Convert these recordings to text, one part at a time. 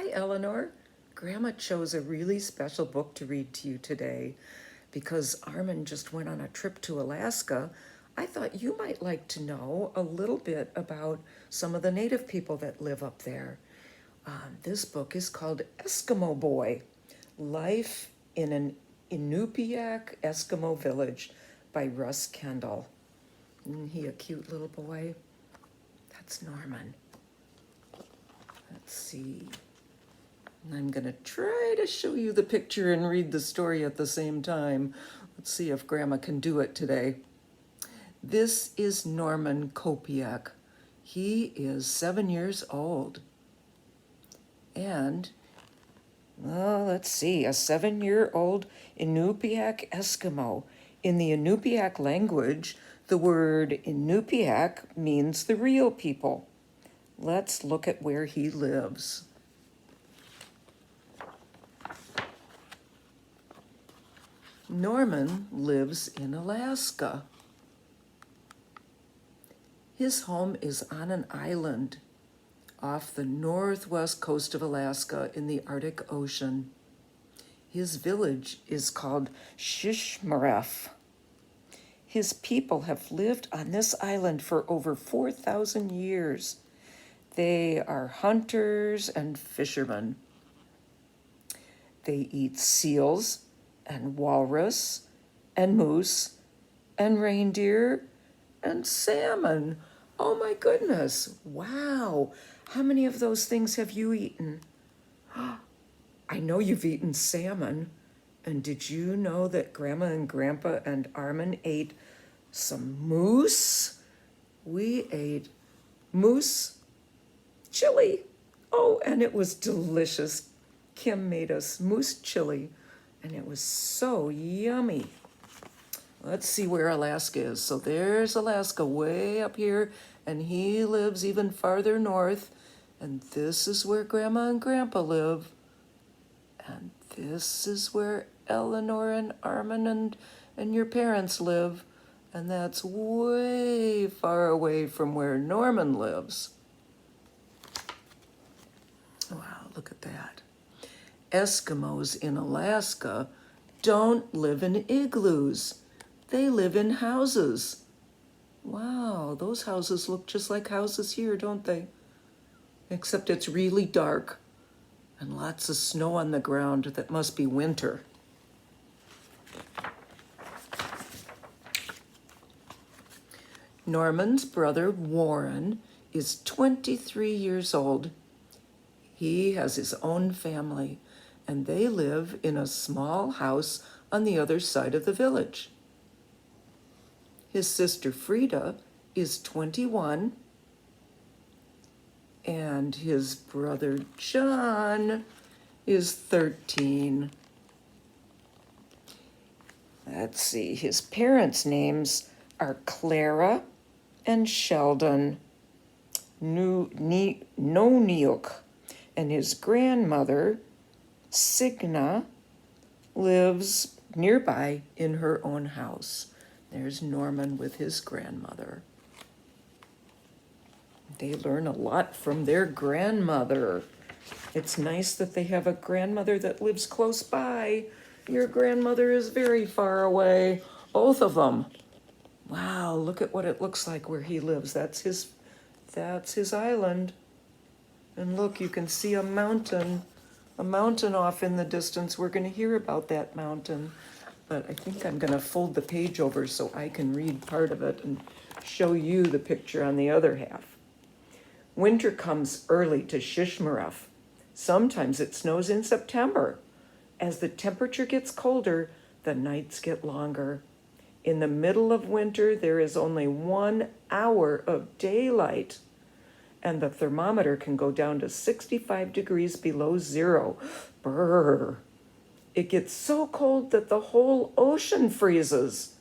Hi, Eleanor. Grandma chose a really special book to read to you today. Because Armin just went on a trip to Alaska, I thought you might like to know a little bit about some of the native people that live up there. This book is called Eskimo Boy, Life in an Inupiaq Eskimo Village by Russ Kendall. Isn't he a cute little boy? That's Norman. Let's see. I'm going to try to show you the picture and read the story at the same time. Let's see if Grandma can do it today. This is Norman Kopiak. He is 7 years old. And, let's see, a 7-year-old Inupiaq Eskimo. In the Inupiaq language, the word Inupiaq means the real people. Let's look at where he lives. Norman lives in Alaska. His home is on an island off the northwest coast of Alaska in the Arctic Ocean. His village is called Shishmaref. His people have lived on this island for over 4,000 years. They are hunters and fishermen. They eat seals and walrus and moose and reindeer and salmon. Oh my goodness, wow. How many of those things have you eaten? I know you've eaten salmon. And did you know that Grandma and Grandpa and Armin ate some moose? We ate moose chili. Oh, and it was delicious. Kim made us moose chili, and it was so yummy. Let's see where Alaska is. So there's Alaska way up here, and he lives even farther north. And this is where Grandma and Grandpa live. And this is where Eleanor and Armin and your parents live. And that's way far away from where Norman lives. Wow, look at that. Eskimos in Alaska don't live in igloos. They live in houses. Wow, those houses look just like houses here, don't they? Except it's really dark and lots of snow on the ground. That must be winter. Norman's brother Warren is 23 years old. He has his own family, and they live in a small house on the other side of the village. His sister Frida is 21, and his brother John is 13. Let's see, his parents' names are Clara and Sheldon Noniuk, and his grandmother, Signa, lives nearby in her own house. There's Norman with his grandmother. They learn a lot from their grandmother. It's nice that they have a grandmother that lives close by. Your grandmother is very far away, both of them. Wow, look at what it looks like where he lives. That's his island. And look, you can see a mountain off in the distance. We're going to hear about that mountain. But I think I'm going to fold the page over so I can read part of it and show you the picture on the other half. Winter comes early to Shishmaref. Sometimes it snows in September. As the temperature gets colder, the nights get longer. In the middle of winter, there is only 1 hour of daylight, and the thermometer can go down to 65 degrees below zero. Brrr. It gets so cold that the whole ocean freezes.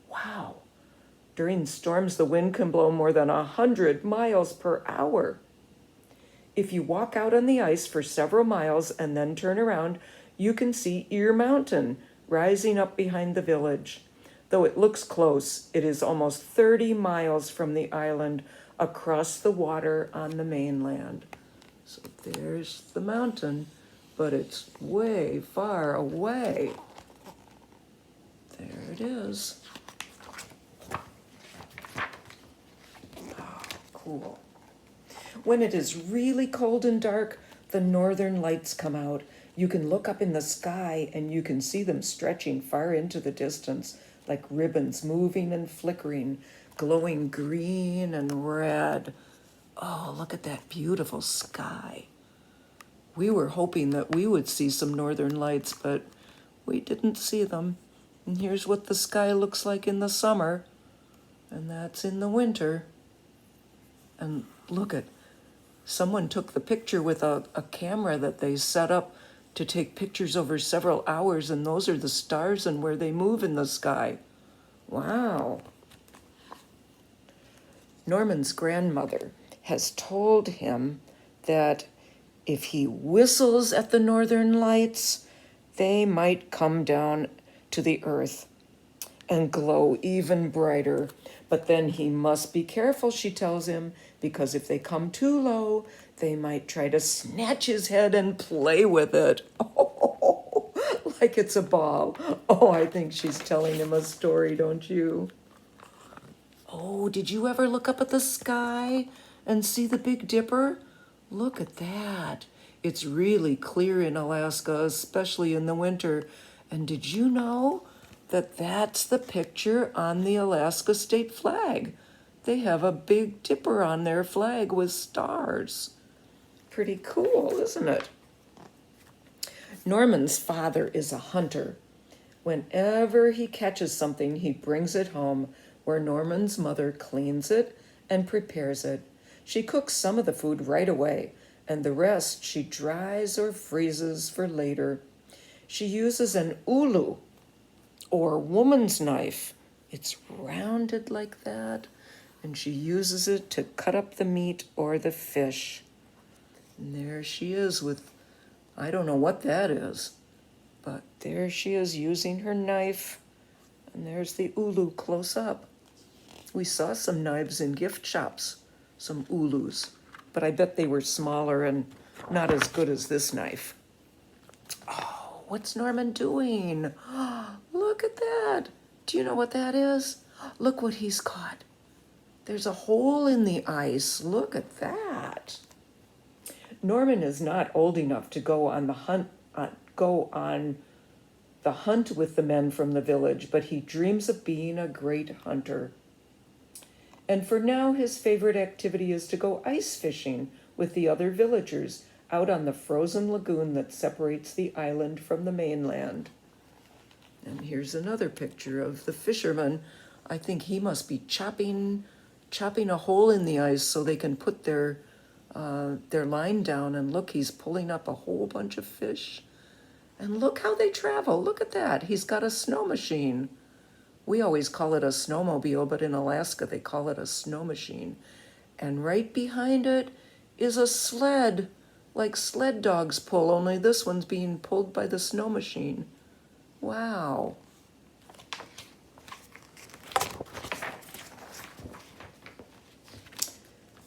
Wow. During storms, the wind can blow more than 100 miles per hour. If you walk out on the ice for several miles and then turn around, you can see Ear Mountain rising up behind the village. Though it looks close, it is almost 30 miles from the island across the water on the mainland. So there's the mountain, but it's way far away. There it is. Oh, cool. When it is really cold and dark, the northern lights come out. You can look up in the sky and you can see them stretching far into the distance, like ribbons moving and flickering, glowing green and red. Oh, look at that beautiful sky. We were hoping that we would see some northern lights, but we didn't see them. And here's what the sky looks like in the summer, and that's in the winter. And look at, someone took the picture with a camera that they set up to take pictures over several hours, and those are the stars and where they move in the sky. Wow. Norman's grandmother has told him that if he whistles at the northern lights, they might come down to the earth and glow even brighter. But then he must be careful, she tells him, because if they come too low, they might try to snatch his head and play with it. Oh, like it's a ball. Oh, I think she's telling him a story, don't you? Oh, did you ever look up at the sky and see the Big Dipper? Look at that. It's really clear in Alaska, especially in the winter. And did you know that that's the picture on the Alaska state flag? They have a Big Dipper on their flag with stars. Pretty cool, isn't it? Norman's father is a hunter. Whenever he catches something, he brings it home, where Norman's mother cleans it and prepares it. She cooks some of the food right away, and the rest she dries or freezes for later. She uses an ulu, or woman's knife. It's rounded like that, and she uses it to cut up the meat or the fish. And there she is with, I don't know what that is, but there she is using her knife, and there's the ulu close up. We saw some knives in gift shops, some ulus, but I bet they were smaller and not as good as this knife. Oh, what's Norman doing? Look at that. Do you know what that is? Look what he's caught. There's a hole in the ice. Look at that. Norman is not old enough to go on the hunt with the men from the village, but he dreams of being a great hunter. And for now, his favorite activity is to go ice fishing with the other villagers out on the frozen lagoon that separates the island from the mainland. And here's another picture of the fisherman. I think he must be chopping a hole in the ice so they can put their line down. And look, he's pulling up a whole bunch of fish. And look how they travel. Look at that. He's got a snow machine. We always call it a snowmobile, but in Alaska they call it a snow machine. And right behind it is a sled, like sled dogs pull, only this one's being pulled by the snow machine. Wow.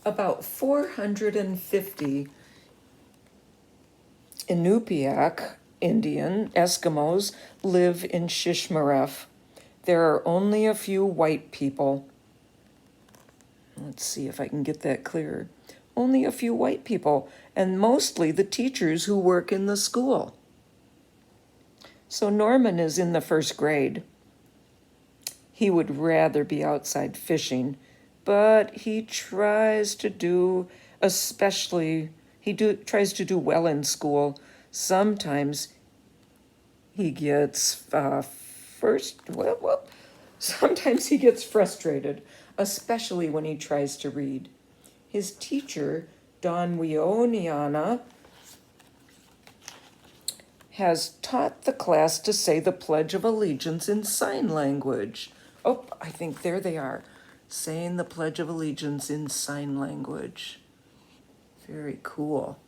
About 450 Inupiaq Indian Eskimos live in Shishmaref. There are only a few white people. Let's see if I can get that clearer. Only a few white people, and mostly the teachers who work in the school. So Norman is in the first grade. He would rather be outside fishing, but he tries to do well in school. Sometimes he gets sometimes he gets frustrated, especially when he tries to read. His teacher, Don Wioniana, has taught the class to say the Pledge of Allegiance in sign language. Oh, I think there they are, saying the Pledge of Allegiance in sign language. Very cool.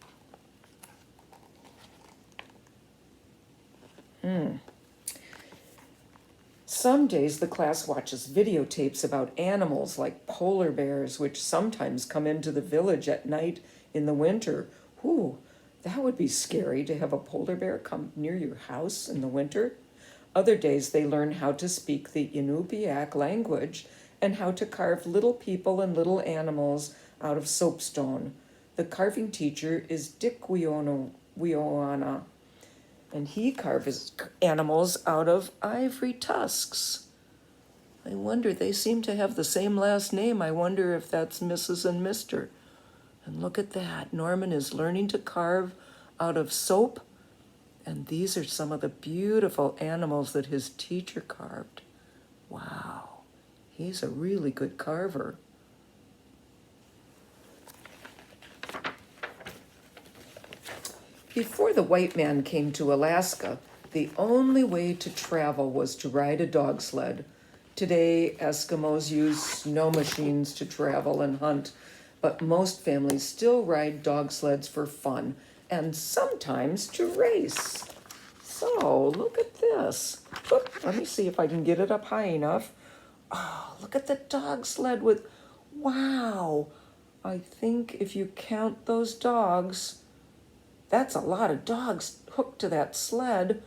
Some days the class watches videotapes about animals like polar bears, which sometimes come into the village at night in the winter, Ooh, that would be scary to have a polar bear come near your house in the winter. Other days they learn how to speak the Inupiaq language and how to carve little people and little animals out of soapstone. The carving teacher is Dick Wioana, and he carves animals out of ivory tusks. I wonder, they seem to have the same last name. I wonder if that's Mrs. and Mr. And look at that. Norman is learning to carve out of soap. And these are some of the beautiful animals that his teacher carved. Wow. He's a really good carver. Before the white man came to Alaska, the only way to travel was to ride a dog sled. Today, Eskimos use snow machines to travel and hunt, but most families still ride dog sleds for fun and sometimes to race. So, look at this. Oop, let me see if I can get it up high enough. Oh, look at the dog sled with, wow. I think if you count those dogs, that's a lot of dogs hooked to that sled.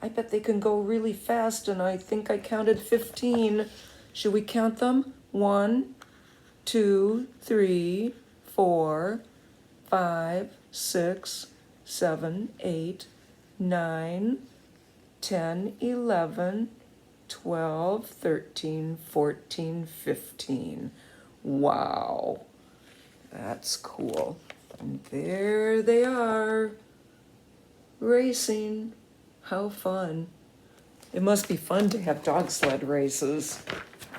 I bet they can go really fast, and I think I counted 15. Should we count them? 1, 2, 3, 4, 5, 6, 7, 8, 9, 10, 11, 12, 13, 14, 15. Wow, that's cool. And there they are, racing. How fun. It must be fun to have dog sled races.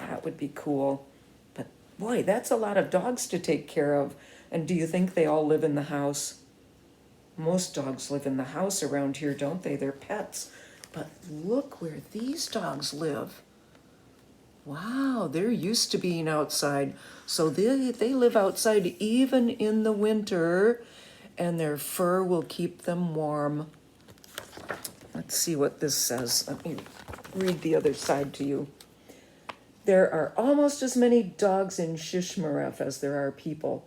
That would be cool. But boy, that's a lot of dogs to take care of. And do you think they all live in the house? Most dogs live in the house around here, don't they? They're pets. But look where these dogs live. Wow, they're used to being outside. So they live outside even in the winter, and their fur will keep them warm. Let's see what this says. Let me read the other side to you. There are almost as many dogs in Shishmaref as there are people.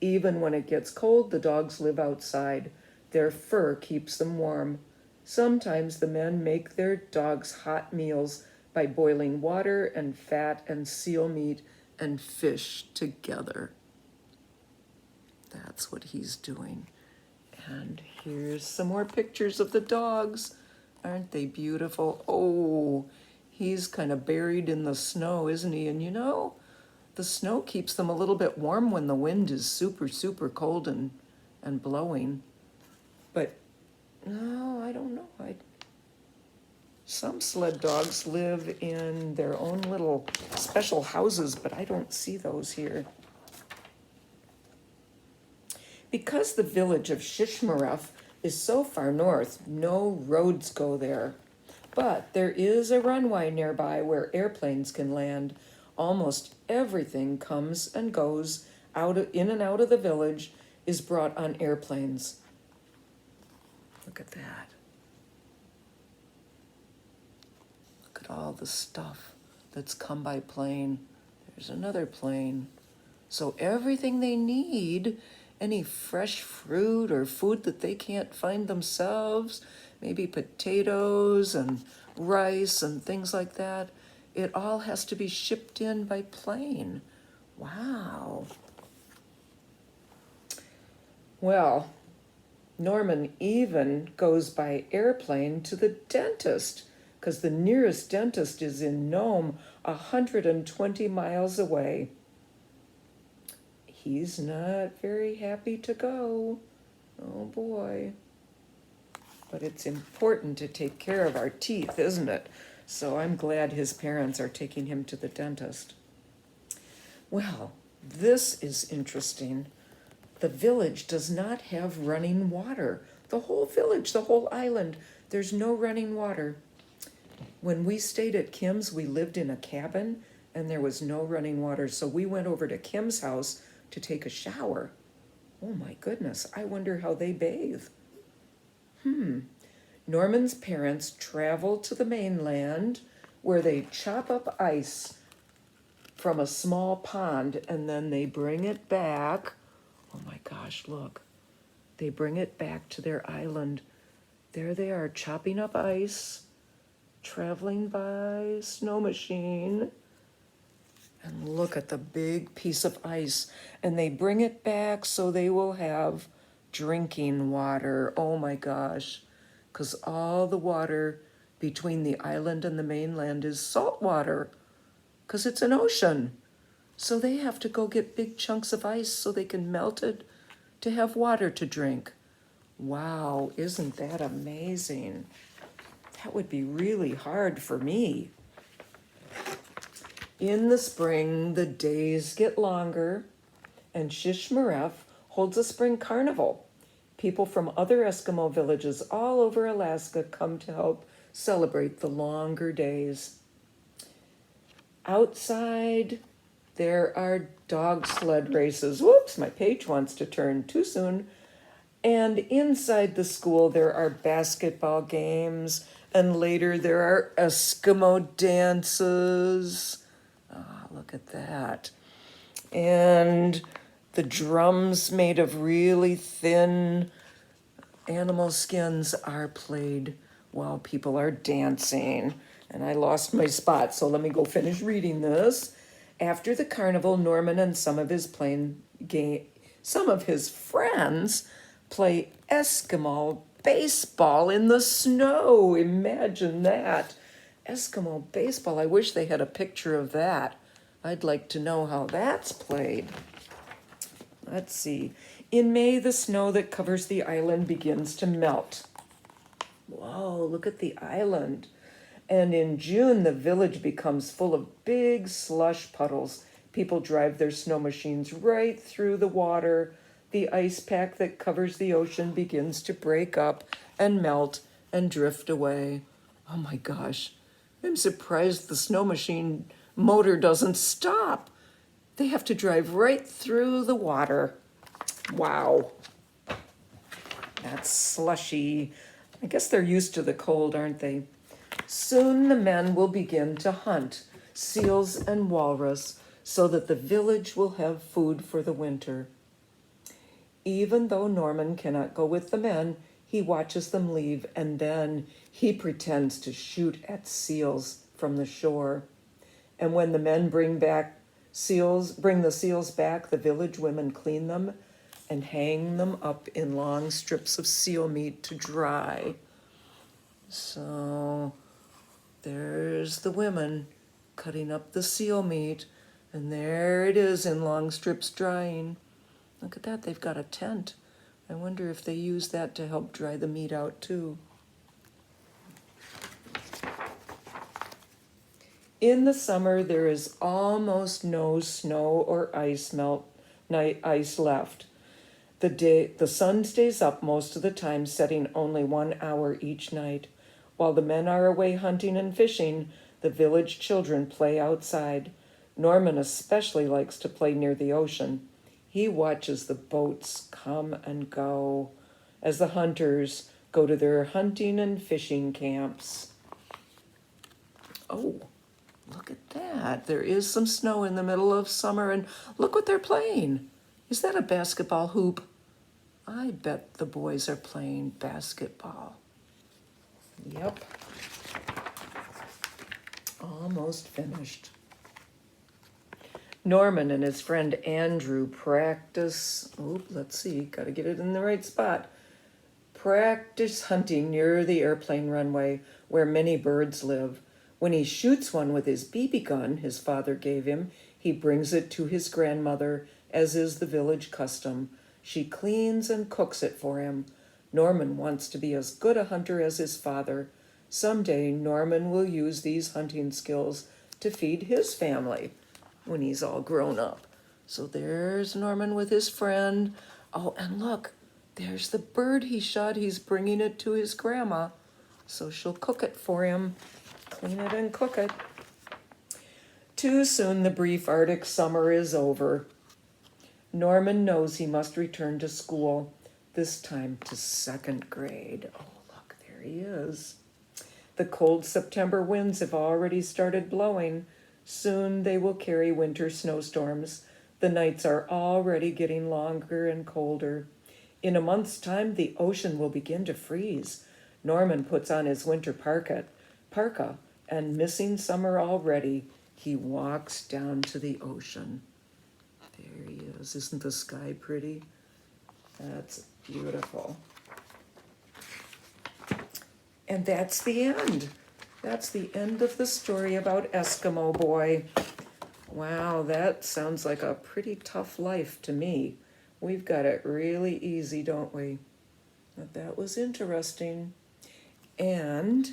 Even when it gets cold, the dogs live outside. Their fur keeps them warm. Sometimes the men make their dogs hot meals by boiling water and fat and seal meat and fish together. That's what he's doing. And here's some more pictures of the dogs. Aren't they beautiful? Oh, he's kind of buried in the snow, isn't he? And you know, the snow keeps them a little bit warm when the wind is super, super cold and blowing. But, no, I don't know. Some sled dogs live in their own little special houses, but I don't see those here. Because the village of Shishmaref is so far north, no roads go there. But there is a runway nearby where airplanes can land. Almost everything comes and goes in and out of the village is brought on airplanes. Look at that. Look at all the stuff that's come by plane. There's another plane. So everything they need, any fresh fruit or food that they can't find themselves, maybe potatoes and rice and things like that, it all has to be shipped in by plane. Wow. Well, Norman even goes by airplane to the dentist, because the nearest dentist is in Nome, 120 miles away. He's not very happy to go. Oh boy. But it's important to take care of our teeth, isn't it? So I'm glad his parents are taking him to the dentist. Well, this is interesting. The village does not have running water. The whole village, the whole island, there's no running water. When we stayed at Kim's, we lived in a cabin and there was no running water. So we went over to Kim's house to take a shower. Oh my goodness, I wonder how they bathe. Norman's parents travel to the mainland where they chop up ice from a small pond and then they bring it back. Oh my gosh, look. They bring it back to their island. There they are, chopping up ice, traveling by snow machine. And look at the big piece of ice. And they bring it back so they will have drinking water. Oh my gosh. Because all the water between the island and the mainland is salt water. Because it's an ocean. So they have to go get big chunks of ice so they can melt it to have water to drink. Wow, isn't that amazing? That would be really hard for me. In the spring, the days get longer, and Shishmaref holds a spring carnival. People from other Eskimo villages all over Alaska come to help celebrate the longer days. Outside, there are dog sled races. Whoops, my page wants to turn too soon. And inside the school, there are basketball games, and later there are Eskimo dances. Ah, look at that. And the drums made of really thin animal skins are played while people are dancing. And I lost my spot, so let me go finish reading this. After the carnival, Norman and some of his friends play Eskimo baseball in the snow. Imagine that. Eskimo baseball. I wish they had a picture of that. I'd like to know how that's played. Let's see. In May, the snow that covers the island begins to melt. Whoa, look at the island. And in June, the village becomes full of big slush puddles. People drive their snow machines right through the water. The ice pack that covers the ocean begins to break up and melt and drift away. Oh my gosh. I'm surprised the snow machine motor doesn't stop. They have to drive right through the water. Wow. That's slushy. I guess they're used to the cold, aren't they? Soon the men will begin to hunt seals and walrus so that the village will have food for the winter. Even though Norman cannot go with the men, he watches them leave, and then he pretends to shoot at seals from the shore. And when the men bring the seals back, the village women clean them and hang them up in long strips of seal meat to dry. So there's the women cutting up the seal meat, and there it is in long strips drying. Look at that, they've got a tent. I wonder if they use that to help dry the meat out too. In the summer, there is almost no snow or ice left. The sun stays up most of the time, setting only 1 hour each night. While the men are away hunting and fishing, the village children play outside. Norman especially likes to play near the ocean. He watches the boats come and go as the hunters go to their hunting and fishing camps. Oh, look at that. There is some snow in the middle of summer, and look what they're playing. Is that a basketball hoop? I bet the boys are playing basketball. Yep. Almost finished. Norman and his friend Andrew practice hunting near the airplane runway where many birds live. When he shoots one with his BB gun his father gave him, he brings it to his grandmother, as is the village custom. She cleans and cooks it for him. Norman wants to be as good a hunter as his father. Someday, Norman will use these hunting skills to feed his family when he's all grown up. So there's Norman with his friend. Oh, and look, there's the bird he shot. He's bringing it to his grandma, so she'll cook it for him, clean it and cook it. Too soon the brief Arctic summer is over. Norman knows he must return to school, this time to 2nd grade. Oh, look, there he is. The cold September winds have already started blowing. Soon they will carry winter snowstorms. The nights are already getting longer and colder. In a month's time, the ocean will begin to freeze. Norman puts on his winter parka, and missing summer already, he walks down to the ocean. There he is. Isn't the sky pretty? That's beautiful. And that's the end. That's the end of the story about Eskimo Boy. Wow, that sounds like a pretty tough life to me. We've got it really easy, don't we? But that was interesting. And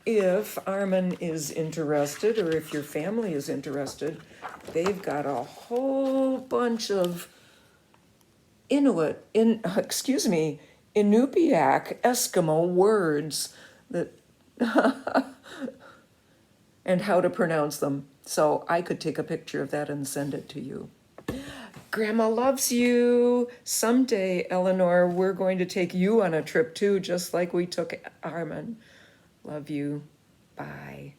if Armin is interested, or if your family is interested, they've got a whole bunch of Inupiaq Eskimo words that and how to pronounce them. So I could take a picture of that and send it to you. Grandma loves you. Someday, Eleanor, we're going to take you on a trip too, just like we took Armin. Love you. Bye.